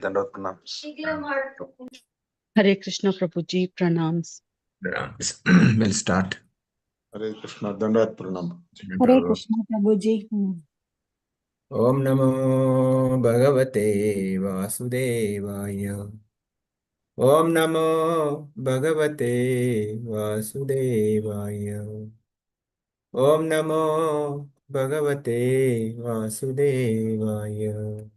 Dandavat pranams. Hare Krishna Prabhuji, pranams. We'll start. Hare Krishna, Dandavat pranam. Hare Krishna Prabhuji. Om Namo Bhagavate Vasudevaya. Om Namo Bhagavate Vasudevaya. Om Namo Bhagavate Vasudevaya.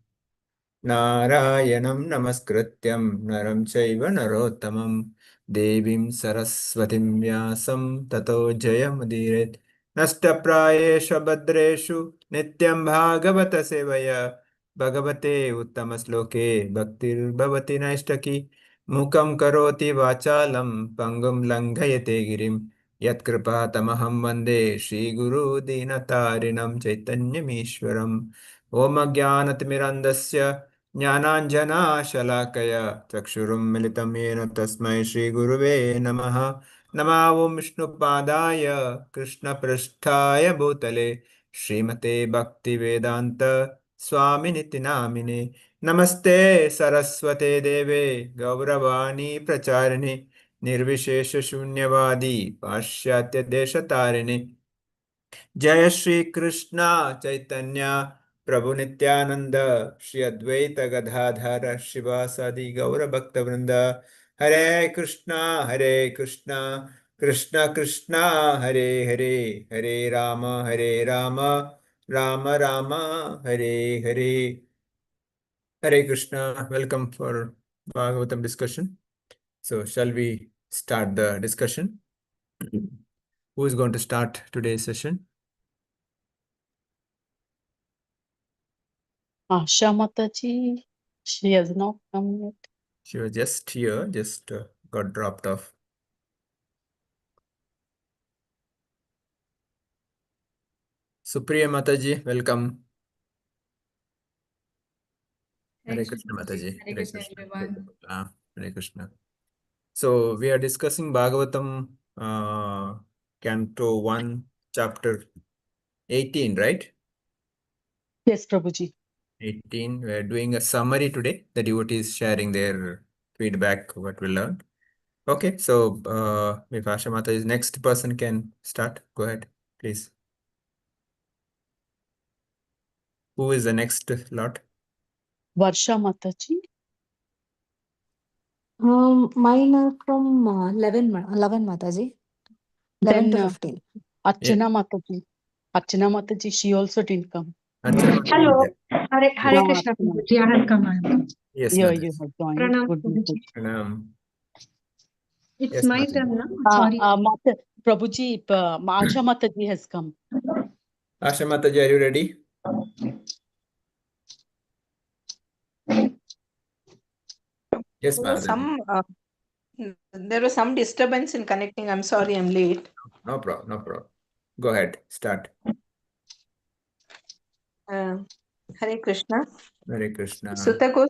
Narayanam Namaskrityam Naram Chaiva Narottamam Devim Saraswatim Vyasam Tato Jayamudiret Nashtaprayeshu Bhadreshu Nityam Bhagavata Sevaya Bhagavate Uttamasloke Bhaktir Bhavati Naishtaki Mukam Karoti Vachalam Pangum Langhayate Girim Yatkripa Tamaham Vande Shri Guru Dinatarinam Chaitanyamishwaram Om Jnanatimirandasya ज्ञानाञ्जनाशलाकया चक्षुरुं मिलितं येन तस्मै श्रीगुरुवे नमः नमः ॐ विष्णुपादाय कृष्णपृष्ठाय भूतले श्रीमते भक्तिवेदान्त स्वामिनिति नामिने नमस्ते सरस्वते देवे गौरवाणी प्रचारिणे निर्विशेषशून्यवादी पाश्चात्यदेशतारिणे जय श्री कृष्ण चैतन्य प्रभु नित्यानंद श्री अद्वैत गदाधर शिवासादि गौर भक्त वृंद Hare Krishna Krishna Krishna Hare Hare Hare Rama Rama Rama Hare Hare Hare Krishna welcome for Bhagavatam discussion. So shall we start the discussion? Who is going to start today's session? Asha Mataji, she has not come yet. She was just here, just got dropped off. Supriya Mataji, welcome. Hare Krishna Mataji. Hare Krishna everyone. Hare Krishna. So we are discussing Bhagavatam, Canto 1, Chapter 18, right? Yes, Prabhuji. 18. We are doing a summary today. The devotees sharing their feedback, what we learned. Okay, so if Asha Mataji's next person can start, go ahead, please. Who is the next lot? Varsha Mataji. Mine are from 11 Mataji. 11 to Then 15. Archana Mataji. Archana Mataji, she also didn't come. Archana Mataji. Hello. Hare Ah, Krishna Archana. Prabhuji. I have come. Yes, Yeah, Mataji. you have joined. Pranam Good, good, Prabhuji. good. Pranam. It's Yes, my Mataji. turn now. Sorry. Prabhuji, Asha Mataji has come. Asha Mataji, are you ready? Yes, Mataji. There was some disturbance in connecting. I'm sorry, I'm late. No problem, no problem. Go ahead, start. Hare Krishna. Hare Krishna. Sutta goes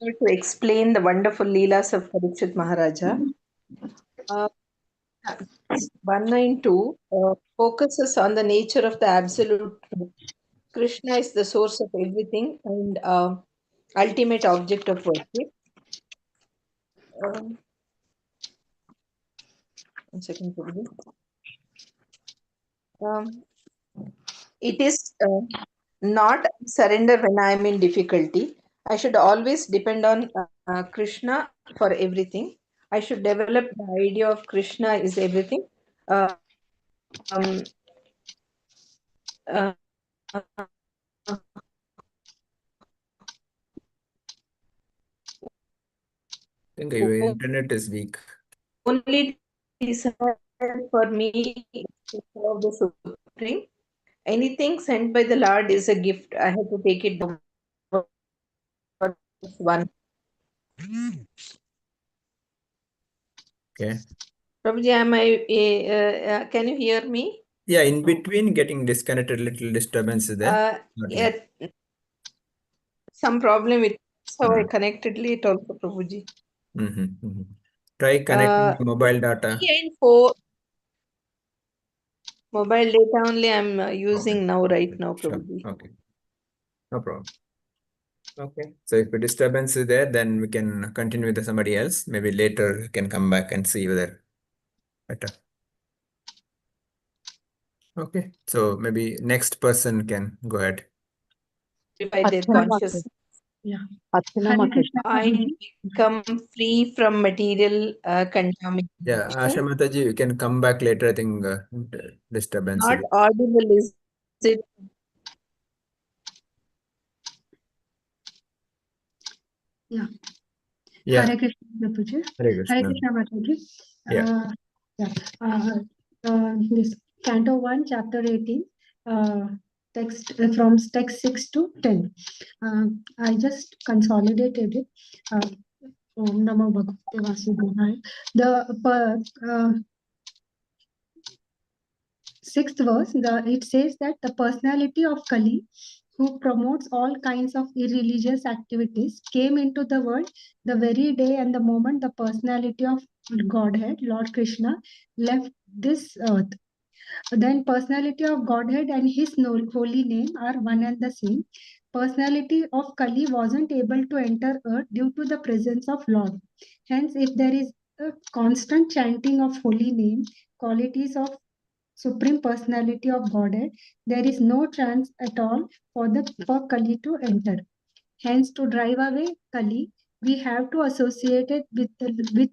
to explain the wonderful leelas of Parikshit Maharaja. 192 focuses on the nature of the absolute truth. Krishna is the source of everything and ultimate object of worship. One second, please. It is not surrender when I am in difficulty. I should always depend on Krishna for everything. I should develop the idea of Krishna is everything. I think your internet is weak. Only desire for me is to serve the Supreme. Anything sent by the Lord is a gift. I have to take it down. One. Okay. Prabhuji, can you hear me? Yeah, in between getting disconnected, little disturbance is there. Yeah, some problem with so I connected late also, Prabhuji. Try connecting the mobile data. 3 and 4 mobile data only I'm using now, right now, Sure. Prabhuji. Okay. No problem. Okay. So if a disturbance is there, then we can continue with somebody else. Maybe later we can come back and see whether better. Okay. So maybe next person can go ahead. By their Archana consciousness, Yeah. Archana Hare Mataji. Krishna I Prabhuji. become free from material contamination. Yeah, Asha Mataji, you can come back later. I think disturbance. Not audible, is it? Yeah. Yeah, Hare Krishna Prabhuji. Hare Hare Krishna. Krishna Mataji. Yeah. Yeah. This Canto 1, Chapter 18, text from text 6 to 10. I just consolidated it. Om Namo Bhagavate Vasudevaya. The sixth verse, it says that the personality of Kali, who promotes all kinds of irreligious activities, came into the world the very day and the moment the personality of Godhead, Lord Krishna, left this earth. Then personality of Godhead and his holy name are one and the same. Personality of Kali wasn't able to enter earth due to the presence of Lord. Hence, if there is a constant chanting of holy name, qualities of Supreme Personality of Godhead, there is no chance at all for Kali to enter. Hence, to drive away Kali, we have to associate it with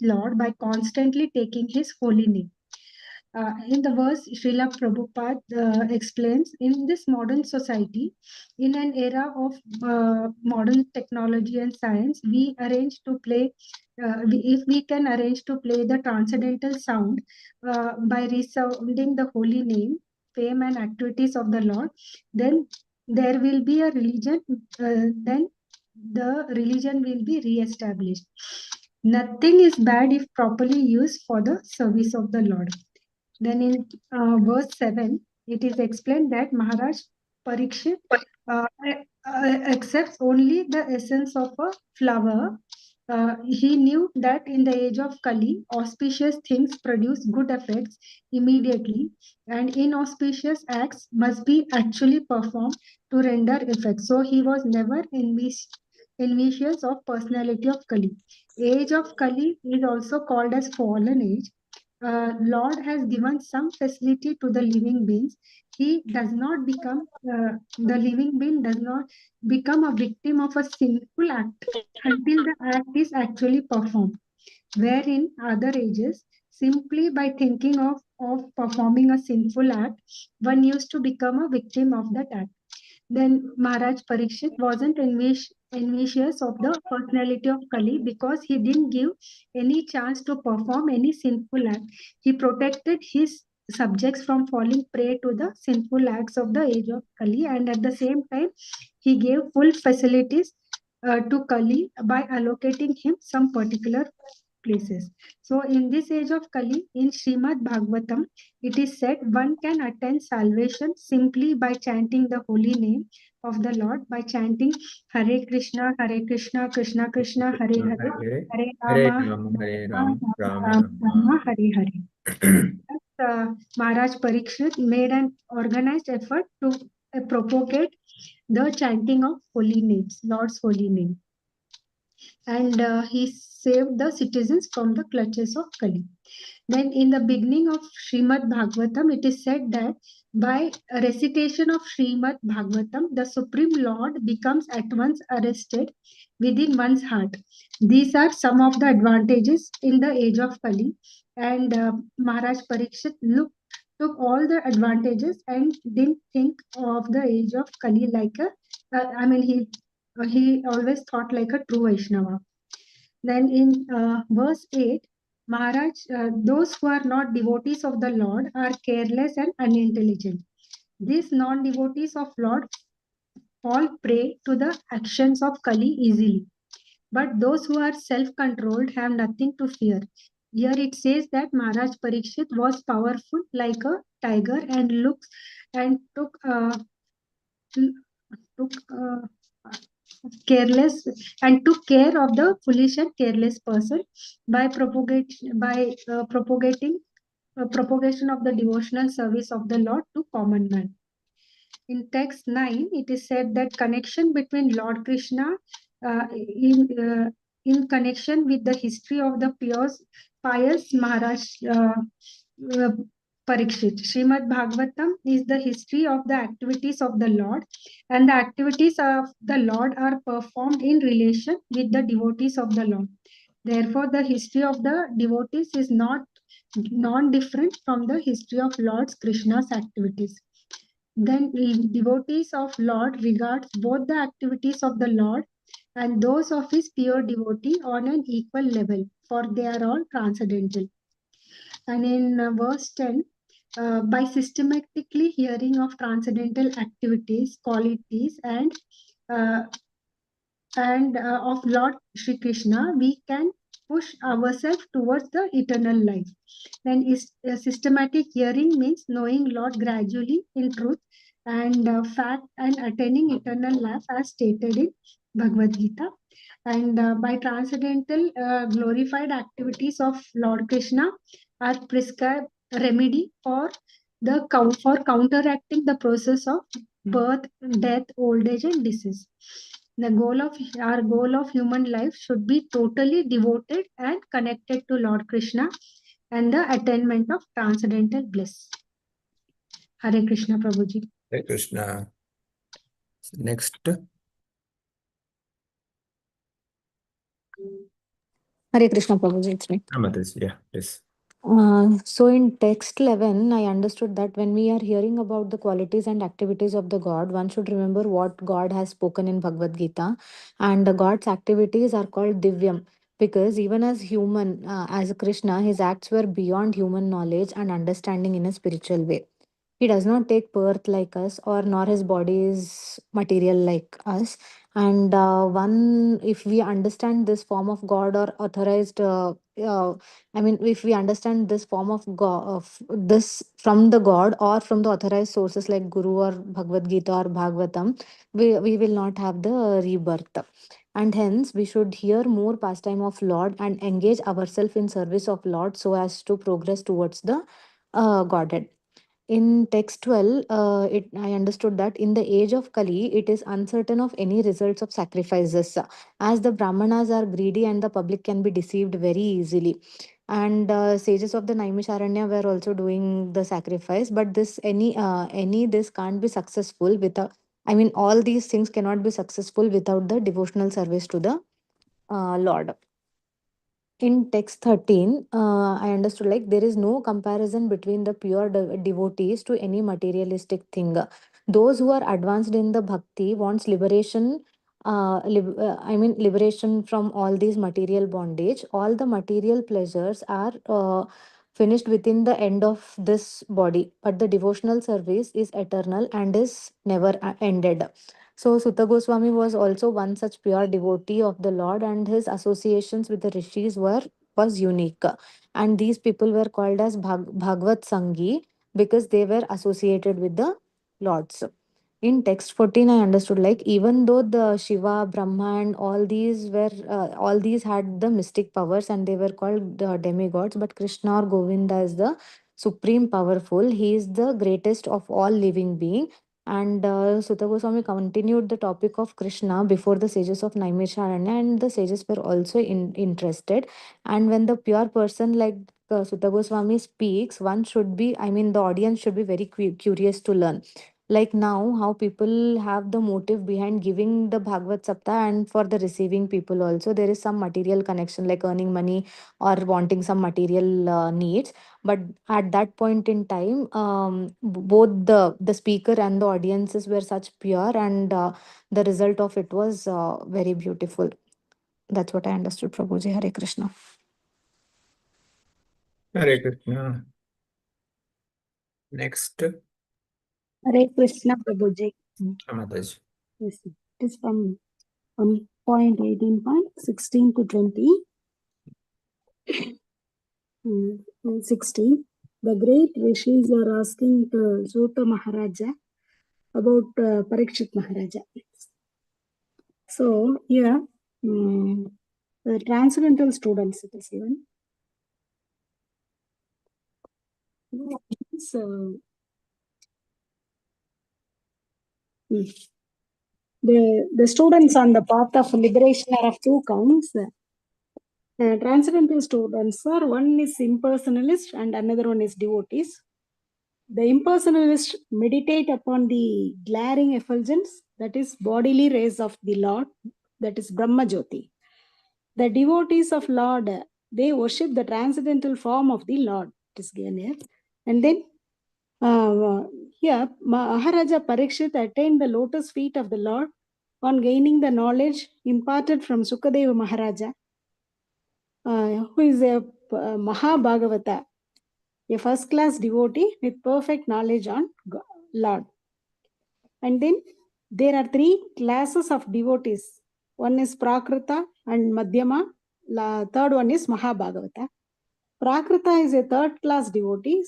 Lord by constantly taking his holy name. In the verse, Srila Prabhupada explains, in this modern society, in an era of modern technology and science, if we can arrange to play the transcendental sound by resounding the holy name, fame and activities of the Lord, then there will be a religion, then the religion will be re-established. Nothing is bad if properly used for the service of the Lord. Then in verse 7, it is explained that Maharaj Parikshit accepts only the essence of a flower. He knew that in the age of Kali, auspicious things produce good effects immediately, and inauspicious acts must be actually performed to render effect. So he was never envious of personality of Kali. Age of Kali is also called as fallen age. Lord has given some facility to the living beings. He does not become, the living being does not become a victim of a sinful act until the act is actually performed. Wherein other ages, simply by thinking of performing a sinful act, one used to become a victim of that act. Then Maharaj Parikshit wasn't envious of the personality of Kali because he didn't give any chance to perform any sinful act. He protected his subjects from falling prey to the sinful acts of the age of Kali, and at the same time, he gave full facilities to Kali by allocating him some particular places. So in this age of Kali, in Srimad Bhagavatam, it is said one can attain salvation simply by chanting the holy name of the Lord, by chanting Hare Krishna, Krishna Krishna, Hare Hare, Hare Hare Rama, Rama, Hare Rama, Rama, Rama Rama, Rama. Hare Hare. Maharaj Parikshit made an organized effort to propagate the chanting of holy names, Lord's holy name. And he saved the citizens from the clutches of Kali. Then in the beginning of Srimad Bhagavatam, it is said that by recitation of Srimad Bhagavatam, the Supreme Lord becomes at once arrested within one's heart. These are some of the advantages in the age of Kali. And Maharaj Parikshit took all the advantages and didn't think of the age of Kali like he always thought like a true Vaishnava. Then in verse 8, Maharaj, those who are not devotees of the Lord are careless and unintelligent. These non-devotees of Lord fall prey to the actions of Kali easily. But those who are self-controlled have nothing to fear. Here it says that Maharaj Parikshit was powerful like a tiger and took careless and took care of the foolish and careless person by propagation of the devotional service of the Lord to common man. in text 9, it is said that connection between Lord Krishna in connection with the history of the pious Maharaj Parikshit. Srimad Bhagavatam is the history of the activities of the Lord, and the activities of the Lord are performed in relation with the devotees of the Lord. Therefore, the history of the devotees is not non-different from the history of Lord Krishna's activities. Then devotees of Lord regards both the activities of the Lord and those of his pure devotee on an equal level, for they are all transcendental. And in verse 10, by systematically hearing of transcendental activities, qualities, and of Lord Shri Krishna, we can push ourselves towards the eternal life. Then systematic hearing means knowing Lord gradually in truth and fact and attaining eternal life as stated in Bhagavad Gita. And by transcendental glorified activities of Lord Krishna are prescribed remedy for counteracting the process of birth, death, old age, and disease. Our goal of human life should be totally devoted and connected to Lord Krishna and the attainment of transcendental bliss. Hare Krishna, Prabhuji. Hare Krishna. Next. Hare Krishna, Prabhuji, it's me. Mataji, yeah, please. So in text 11, I understood that when we are hearing about the qualities and activities of the God, one should remember what God has spoken in Bhagavad Gita. And the God's activities are called Divyam, because even as human, as Krishna, his acts were beyond human knowledge and understanding in a spiritual way. He does not take birth like us, or nor his body is material like us. And if we understand this form of God or authorized, if we understand this form of God, of this from the God or from the authorized sources like Guru or Bhagavad Gita or Bhagavatam, we will not have the rebirth. And hence, we should hear more pastime of Lord and engage ourselves in service of Lord so as to progress towards the Godhead. In text 12, I understood that in the age of Kali, it is uncertain of any results of sacrifices, as the Brahmanas are greedy and the public can be deceived very easily. And sages of the Naimisharanya were also doing the sacrifice, but this can't be successful without. I mean, all these things cannot be successful without the devotional service to the Lord. In text 13, I understood like there is no comparison between the pure devotees to any materialistic thing. Those who are advanced in the bhakti wants liberation. Liberation from all these material bondage. All the material pleasures are finished within the end of this body, but the devotional service is eternal and is never ended. So Sutta Goswami was also one such pure devotee of the Lord, and his associations with the rishis was unique. And these people were called as Bhagavad Sangi because they were associated with the Lords. In text 14, I understood like even though the Shiva, Brahma, and all these had the mystic powers and they were called demigods, but Krishna or Govinda is the supreme powerful. He is the greatest of all living being. And Sutta Goswami continued the topic of Krishna before the sages of Naimisharanya, and the sages were also interested. And when the pure person like Sutta Goswami speaks, the audience should be very curious to learn. Like now, how people have the motive behind giving the Bhagavad Sapta, and for the receiving people also, there is some material connection like earning money or wanting some material needs. But at that point in time, both the speaker and the audiences were such pure, and the result of it was very beautiful. That's what I understood, Prabhuji. Hare Krishna. Hare Krishna. Next. Hare Krishna, Prabhuji. Mataji. Yes, it is from point 18.16 to 20. 16. The great rishis are asking Suta Maharaja about Parikshit Maharaja. So here, the transcendental students, it is given. So, The students on the path of liberation are of two kinds. Transcendental students are, one is impersonalist and another one is devotees. The impersonalists meditate upon the glaring effulgence, that is bodily rays of the Lord, that is Brahma Jyoti. The devotees of Lord, they worship the transcendental form of the Lord. It is given here. And then here Maharaja Parikshit attained the lotus feet of the Lord on gaining the knowledge imparted from Sukadeva Maharaja, who is a Mahabhagavata, a first-class devotee with perfect knowledge on Lord. And then there are three classes of devotees. One is Prakrita and Madhyama. Third one is Mahabhagavata. Prakrita is a third-class devotee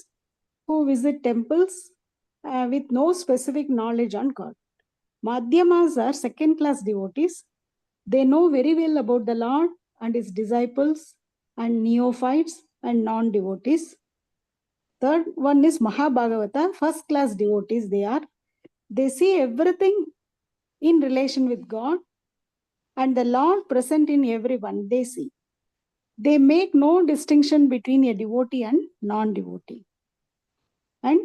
who visit temples with no specific knowledge on God. Madhyamas are second-class devotees. They know very well about the Lord and his disciples and neophytes and non-devotees. Third one is Mahabhagavata, first-class devotees they are. They see everything in relation with God and the Lord present in everyone they see. They make no distinction between a devotee and non-devotee. And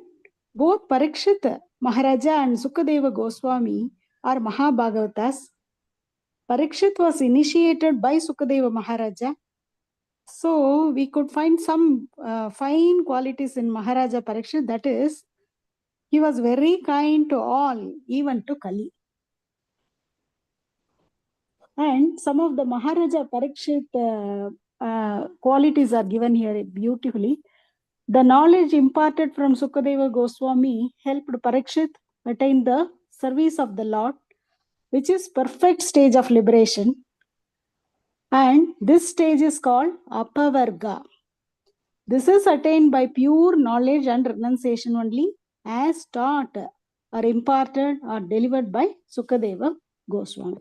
both Parikshit Maharaja and Sukadeva Goswami are Mahabhagavatas. Parikshit was initiated by Sukadeva Maharaja. So we could find some fine qualities in Maharaja Parikshit. That is, he was very kind to all, even to Kali. And some of the Maharaja Parikshit qualities are given here beautifully. The knowledge imparted from Sukadeva Goswami helped Parikshit attain the service of the Lord, which is perfect stage of liberation. And this stage is called Apavarga. This is attained by pure knowledge and renunciation only, as taught or imparted or delivered by Sukadeva Goswami.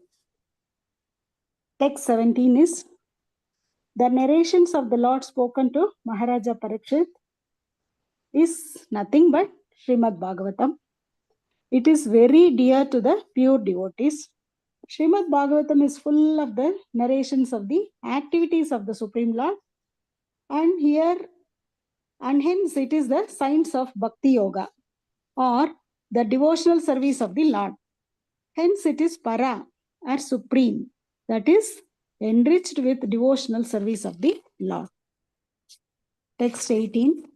Text 17 is the narrations of the Lord spoken to Maharaja Parikshit is nothing but Srimad Bhagavatam. It is very dear to the pure devotees. Srimad Bhagavatam is full of the narrations of the activities of the Supreme Lord, and hence it is the science of Bhakti Yoga or the devotional service of the Lord. Hence it is Para or Supreme, that is enriched with devotional service of the Lord. Text 18.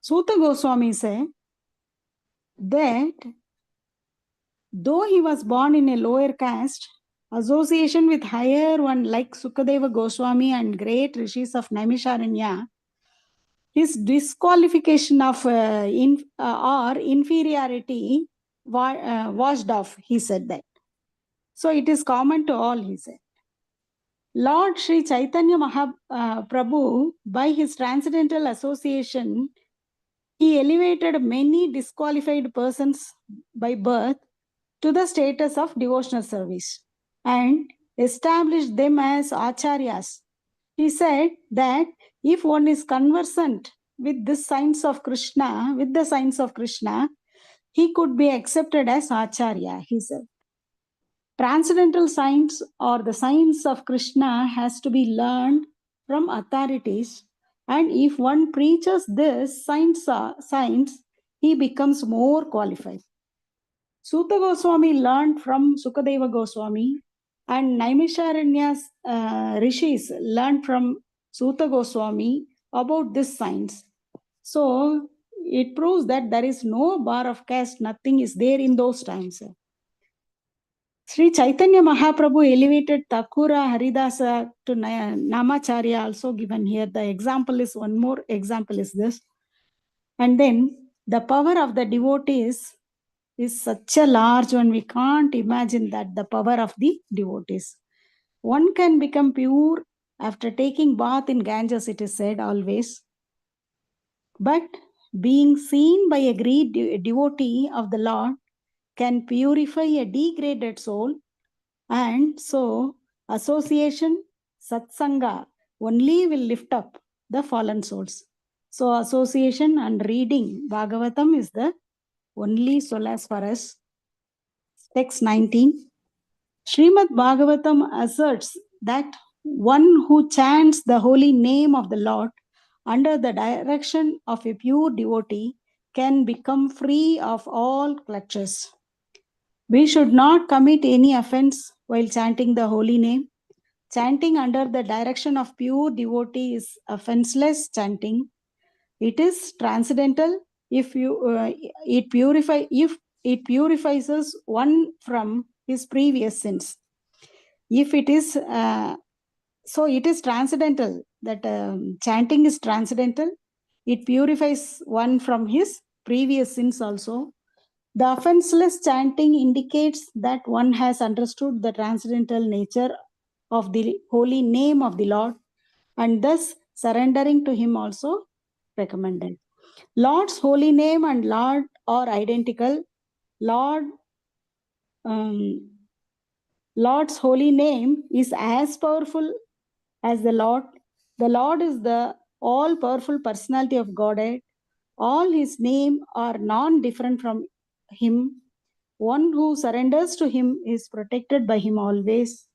Suta Goswami said that though he was born in a lower caste, association with higher one like Sukadeva Goswami and great rishis of Naimisharanya, his disqualification of or inferiority washed off, he said that. So it is common to all, he said. Lord Sri Chaitanya Mahaprabhu, by his transcendental association, he elevated many disqualified persons by birth to the status of devotional service and established them as acharyas. He said that if one is conversant with this science of Krishna, he could be accepted as acharya, he said. Transcendental science or the science of Krishna has to be learned from authorities, and if one preaches this science, he becomes more qualified. Suta Goswami learned from Sukadeva Goswami, and Naimisharanya's rishis learned from Suta Goswami about this science. So it proves that there is no bar of caste, nothing is there in those times. Sri Chaitanya Mahaprabhu elevated Thakura Haridasa to Namacharya, also given here. The example is, one more example is this. And then the power of the devotees is such a large one, we can't imagine that, the power of the devotees. One can become pure after taking bath in Ganges, it is said always. But being seen by a great devotee of the Lord can purify a degraded soul, and so association, satsanga, only will lift up the fallen souls. So association and reading Bhagavatam is the only solace for us. Text 19. Srimad Bhagavatam asserts that one who chants the holy name of the Lord under the direction of a pure devotee can become free of all clutches. We should not commit any offense while chanting the holy name. Chanting under the direction of pure devotee is offenseless chanting. It is transcendental if it purifies us one from his previous sins. If it is so, it is transcendental. That chanting is transcendental. It purifies one from his previous sins also. The offenseless chanting indicates that one has understood the transcendental nature of the holy name of the Lord, and thus surrendering to him also recommended. Lord's holy name and Lord are identical. Lord's holy name is as powerful as the Lord. The Lord is the all-powerful personality of Godhead. All his name are non-different from him. One who surrenders to him is protected by him always.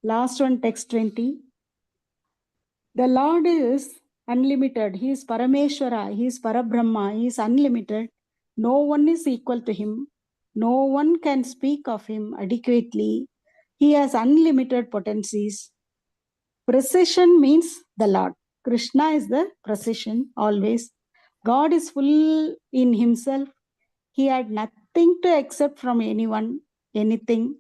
Last one, text 20. The Lord is unlimited. He is Parameshwara. He is Parabrahma. He is unlimited. No one is equal to him. No one can speak of him adequately. He has unlimited potencies. Precision means the Lord. Krishna is the precision always. God is full in himself. He had nothing to accept from anyone, anything.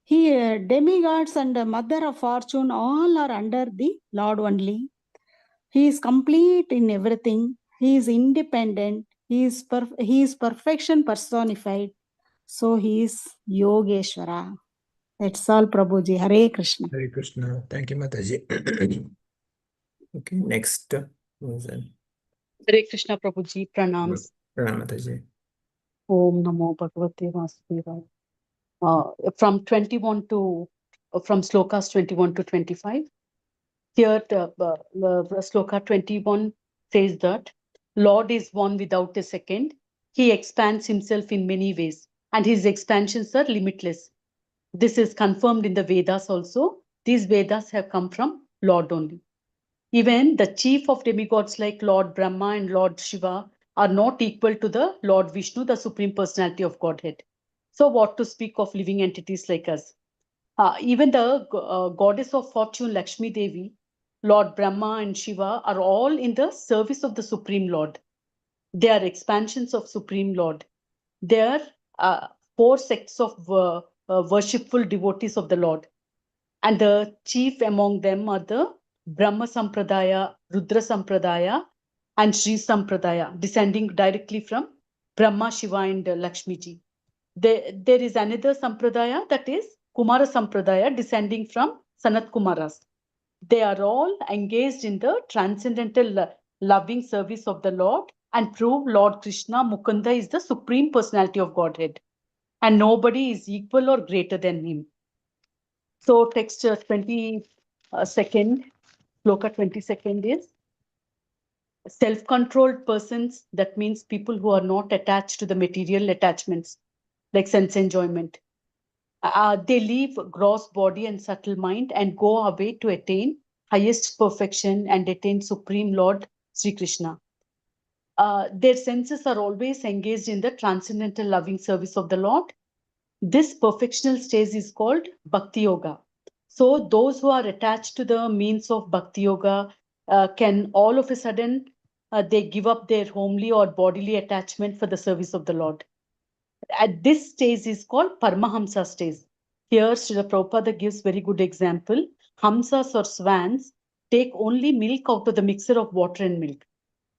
Demigods and the mother of fortune all are under the Lord only. He is complete in everything. He is independent. He is perfection personified. So he is Yogeshwara. That's all, Prabhuji. Hare Krishna. Hare Krishna. Thank you, Mataji. Okay, next. Hare Krishna Prabhuji, pranams. Pranam, Mataji. Om Namo Bhagavate Vasudevaya. From slokas 21 to 25. Here, sloka 21 says that Lord is one without a second. He expands himself in many ways, and his expansions are limitless. This is confirmed in the Vedas also. These Vedas have come from Lord only. Even the chief of demigods like Lord Brahma and Lord Shiva are not equal to the Lord Vishnu, the Supreme Personality of Godhead. So what to speak of living entities like us? Even the goddess of fortune, Lakshmi Devi, Lord Brahma and Shiva are all in the service of the Supreme Lord. They are expansions of Supreme Lord. They are 4 sects of worshipful devotees of the Lord. And the chief among them are the Brahma Sampradaya, Rudra Sampradaya, and Sri Sampradaya, descending directly from Brahma, Shiva, and Lakshmi ji. There is another Sampradaya, that is Kumara Sampradaya, descending from Sanat Kumaras. They are all engaged in the transcendental loving service of the Lord and prove Lord Krishna Mukunda is the Supreme Personality of Godhead, and nobody is equal or greater than him. So text 22nd, sloka 22nd is self-controlled persons. That means people who are not attached to the material attachments like sense enjoyment. They leave gross body and subtle mind and go away to attain highest perfection and attain Supreme Lord Sri Krishna. Their senses are always engaged in the transcendental loving service of the Lord. This perfectional stage is called Bhakti Yoga. So those who are attached to the means of Bhakti Yoga can all of a sudden, they give up their homely or bodily attachment for the service of the Lord. At this stage is called Paramahamsa stage. Here, Srila Prabhupada gives very good example. Hamsas or swans take only milk out of the mixture of water and milk.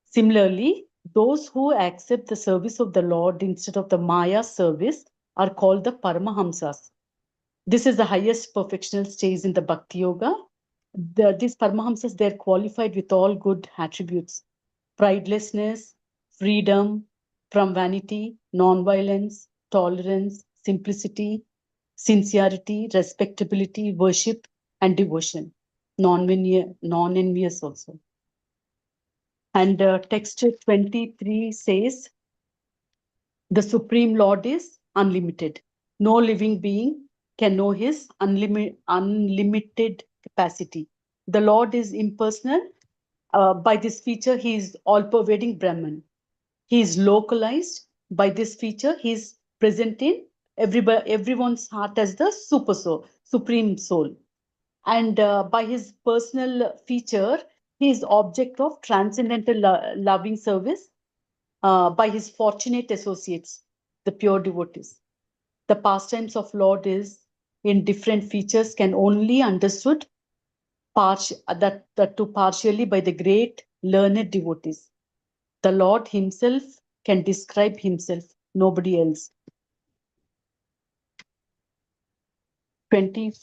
Similarly, those who accept the service of the Lord instead of the Maya service are called the Paramahamsas. This is the highest perfectional stage in the Bhakti Yoga. These Paramahamsas, they're qualified with all good attributes: pridelessness, freedom from vanity, non-violence, tolerance, simplicity, sincerity, respectability, worship, and devotion. non-envious also. And text 23 says, the Supreme Lord is unlimited. No living being can know his unlimited capacity. The Lord is impersonal. By this feature, he is all-pervading Brahman. He is localized. By this feature, he is present in everyone's heart as the super soul, supreme soul. And by his personal feature, he is object of transcendental loving service by his fortunate associates, the pure devotees. The pastimes of Lord is in different features can only understood that too partially by the great learned devotees. The Lord himself can describe himself, nobody else. 20,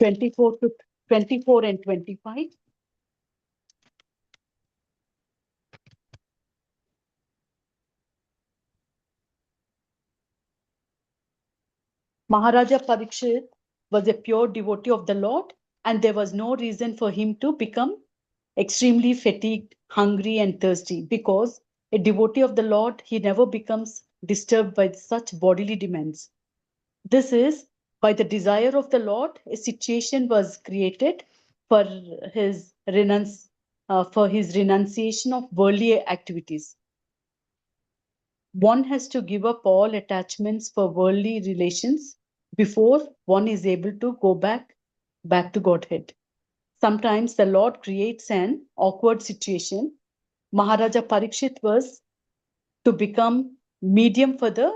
24 to 24 and 25. Maharaja Parikshit was a pure devotee of the Lord, and there was no reason for him to become extremely fatigued, hungry, and thirsty, because a devotee of the Lord, he never becomes disturbed by such bodily demands. This is by the desire of the Lord, a situation was created for his renunciation of worldly activities. One has to give up all attachments for worldly relations before one is able to go back to Godhead. Sometimes the Lord creates an awkward situation. Maharaja Parikshit was to become medium for the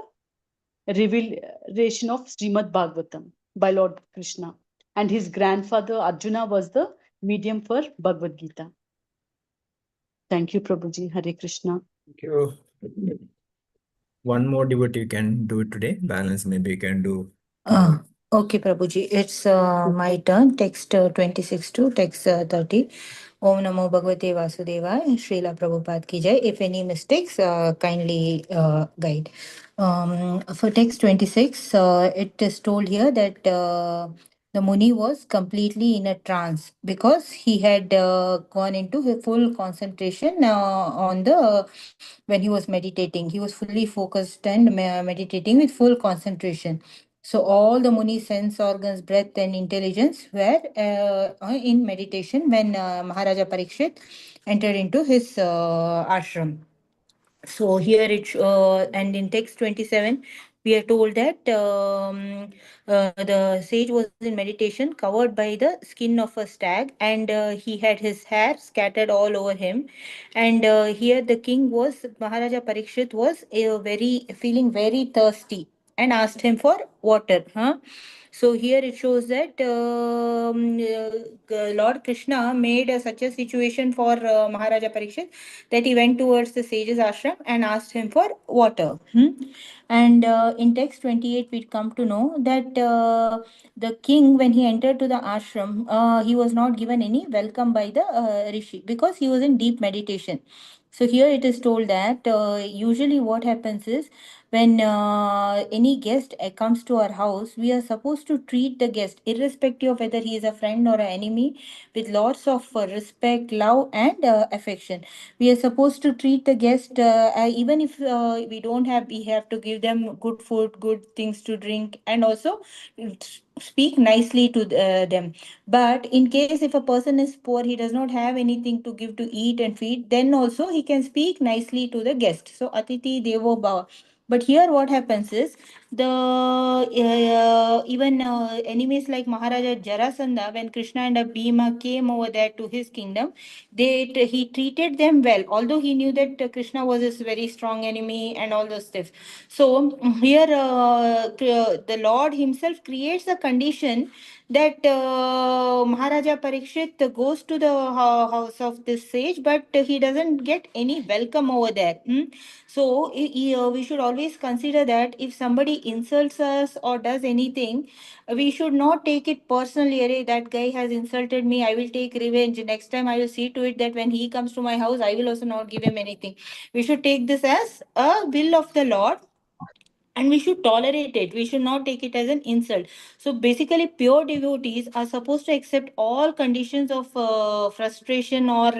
revelation of Srimad Bhagavatam by Lord Krishna. And his grandfather Arjuna was the medium for Bhagavad Gita. Thank you, Prabhuji. Hare Krishna. Thank you. One more devotee you can do it today. Balance maybe you can do. Okay, Prabhuji. It's my turn. Text 26 to text 30. Om Namo Bhagavate Vasudevaya. Srila Prabhupada ki jai. If any mistakes, kindly guide. For text 26, it is told here that the Muni was completely in a trance because he had gone into a full concentration on the when he was meditating. He was fully focused and meditating with full concentration. So all the Muni sense organs, breath, and intelligence were in meditation when Maharaja Parikshit entered into his ashram. So here and in text 27, we are told that the sage was in meditation covered by the skin of a stag, and he had his hair scattered all over him. And here the king was, Maharaja Parikshit was feeling very thirsty and asked him for water. So here it shows that Lord Krishna made such a situation for Maharaja Parikshit that he went towards the sage's ashram and asked him for water. And in text 28, we come to know that the king, when he entered to the ashram, he was not given any welcome by the rishi because he was in deep meditation. So here it is told that usually what happens is when any guest comes to our house, we are supposed to treat the guest, irrespective of whether he is a friend or an enemy, with lots of respect, love, and affection. We are supposed to treat the guest, even if we don't have, we have to give them good food, good things to drink, and also speak nicely to them. But in case if a person is poor, he does not have anything to give to eat and feed, then also he can speak nicely to the guest. So Atiti Devo Bhava. But here what happens is the even enemies like Maharaja Jarasandha, when Krishna and Bhima came over there to his kingdom, he treated them well, although he knew that Krishna was his very strong enemy and all those stuff. So here the Lord himself creates a condition that Maharaja Parikshit goes to the house of this sage, but he doesn't get any welcome over there. So we should always consider that if somebody insults us or does anything, we should not take it personally. "Arey, that guy has insulted me. I will take revenge. Next time I will see to it that when he comes to my house, I will also not give him anything." We should take this as a will of the Lord, and we should tolerate it. We should not take it as an insult. So basically, pure devotees are supposed to accept all conditions of frustration or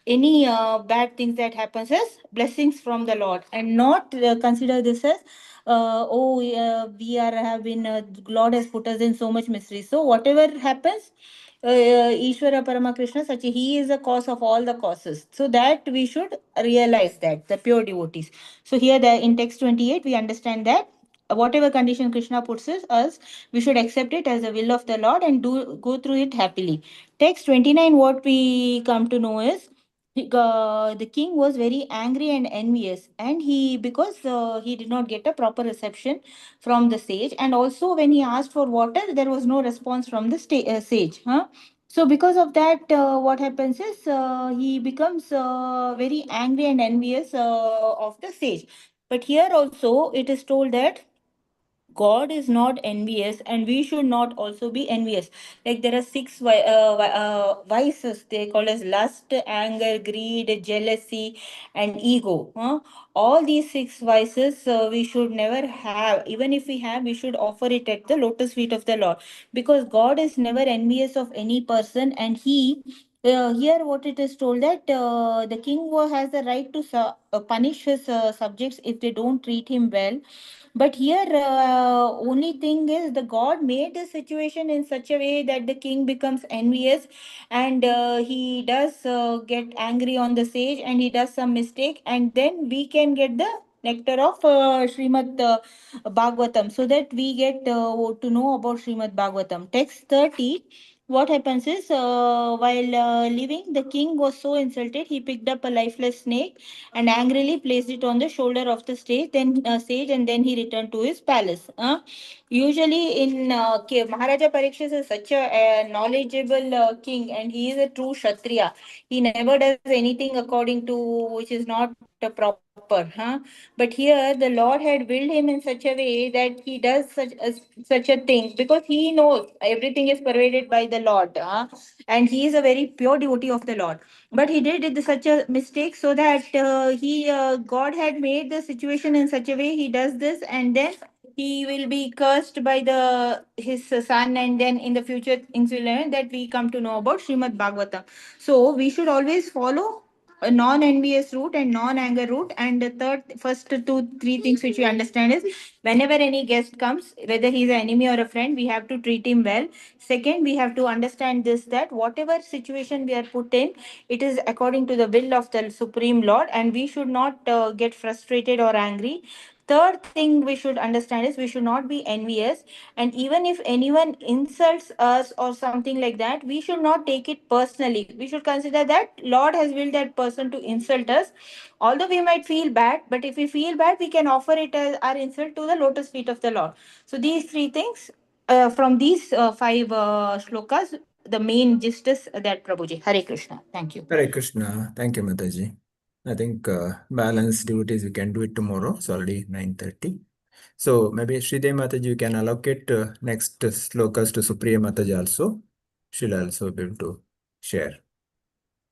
any bad things that happens as blessings from the Lord, and not consider this as we are have been Lord has put us in so much misery. So whatever happens, Ishvara Parama Krishna, such he is the cause of all the causes. So that we should realize that the pure devotees. So here in text 28, we understand that whatever condition Krishna puts us, we should accept it as the will of the Lord and go through it happily. Text 29, what we come to know is the king was very angry and envious, and because he did not get a proper reception from the sage, and also when he asked for water, there was no response from the sage. So because of that, what happens is he becomes very angry and envious of the sage. But here also it is told that God is not envious, and we should not also be envious. Like there are six vices they call as lust, anger, greed, jealousy, and ego. All these six vices we should never have. Even if we have, we should offer it at the lotus feet of the Lord, because God is never envious of any person, and He. Here, what it is told that the king has the right to punish his subjects if they don't treat him well, but here, only thing is the God made the situation in such a way that the king becomes envious, and he does get angry on the sage, and he does some mistake, and then we can get the nectar of Srimad Bhagavatam, so that we get to know about Srimad Bhagavatam. Text 30. What happens is, while leaving, the king was so insulted, he picked up a lifeless snake and angrily placed it on the shoulder of the sage, and then he returned to his palace. Usually, in Maharaja Parikshit is such a knowledgeable king, and he is a true Kshatriya. He never does anything according to which is not proper. But here, the Lord had willed him in such a way that he does such a thing, because he knows everything is pervaded by the Lord, and he is a very pure devotee of the Lord. But he did such a mistake, so that God had made the situation in such a way he does this, and then he will be cursed by his son, and then in the future things will learn that we come to know about Srimad Bhagavatam. So we should always follow a non-envious route and non-anger route. And the first three things which we understand is, whenever any guest comes, whether he's an enemy or a friend, we have to treat him well. Second, we have to understand this, that whatever situation we are put in, it is according to the will of the Supreme Lord, and we should not get frustrated or angry. Third thing we should understand is, we should not be envious, and even if anyone insults us or something like that, we should not take it personally. We should consider that Lord has willed that person to insult us. Although we might feel bad, but if we feel bad, we can offer it as our insult to the lotus feet of the Lord. So these three things, from these five shlokas, the main gist is that, Prabhuji. Hare Krishna. Thank you. Hare Krishna. Thank you, Mataji. I think balance duties we can do it tomorrow. It's already 9:30. So maybe Sridevi Mataji, you can allocate next slokas to Supriya Mataji also. She'll also be able to share.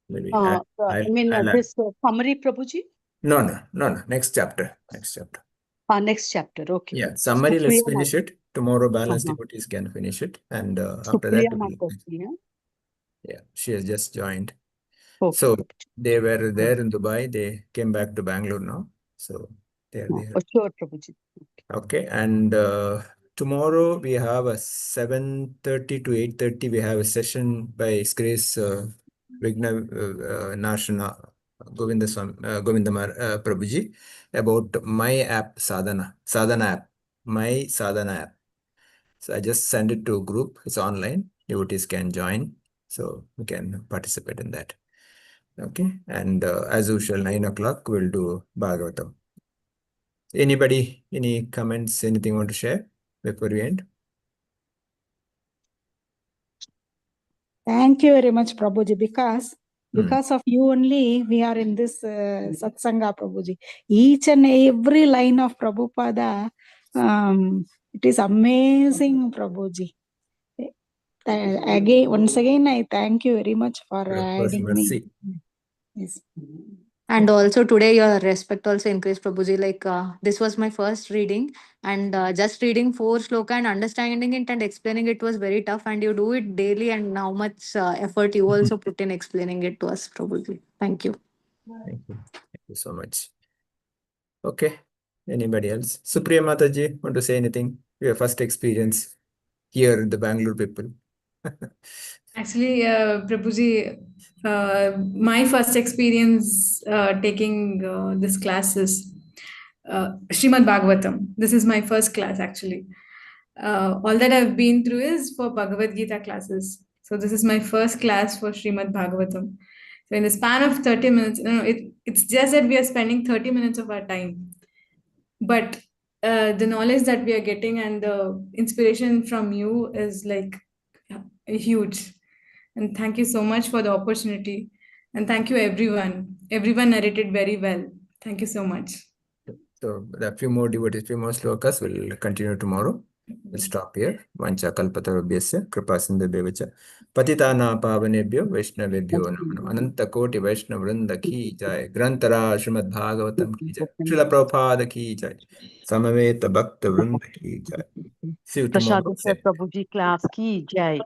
Maybe This summary, Prabhuji? No. Next chapter. Next chapter. Okay. Yeah, summary, let's Supriya finish Mataji. it. Tomorrow, balance devotees can finish it. And after that, Supriya Mataji, yeah, she has just joined. Okay, So Prabhuji. they were there in Dubai. They came back to Bangalore now. So they are there. Sure, Prabhuji. Okay. And tomorrow we have a 7:30 to 8:30. We have a session by His Grace Vigna Nashana Govindamar Prabhuji about my app Sadhana app, my Sadhana app. So I just send it to a group. It's online. Devotees can join, so we can participate in that. Okay. And as usual, 9 o'clock we'll do Bhagavatam. Anybody, any comments, anything want to share before we end? Thank you very much, Prabhuji, because of you only we are in this satsanga, Prabhuji. Each and every line of Prabhupada, it is amazing, Prabhuji. Once again, I thank you very much for Prabhupada's adding me. mercy. Yes. And also today your respect also increased, Prabhuji. Like this was my first reading, and just reading 4 shloka and understanding it and explaining it was very tough. And you do it daily, and how much effort you also put in explaining it to us, Prabhuji. Thank you. Thank you. Thank you so much. Okay. Anybody else? Supriya Mataji, want to say anything? Your first experience here in the Bangalore people. Actually, Prabhuji, my first experience taking this class is Srimad Bhagavatam. This is my first class, actually. All that I've been through is for Bhagavad Gita classes. So this is my first class for Srimad Bhagavatam. So in the span of 30 minutes, it's just that we are spending 30 minutes of our time. But the knowledge that we are getting and the inspiration from you is like huge. And thank you so much for the opportunity. And thank you, everyone. Everyone narrated very well. Thank you so much. So there are a few more devotees, few more slokas. We'll continue tomorrow. We'll stop here. Vancha kalpatarubhyasya kripa sindhubhyevacha patitana pavanebhyo vaishnavebhyo namo ananta koti vaishnav vrinda ki jai grantara Srimad Bhagavatam ki jai Srila Prabhupada ki jai Samaveta Bhakta Vrinda ki jai. See you tomorrow. Prashad Prabhuji class ki jai.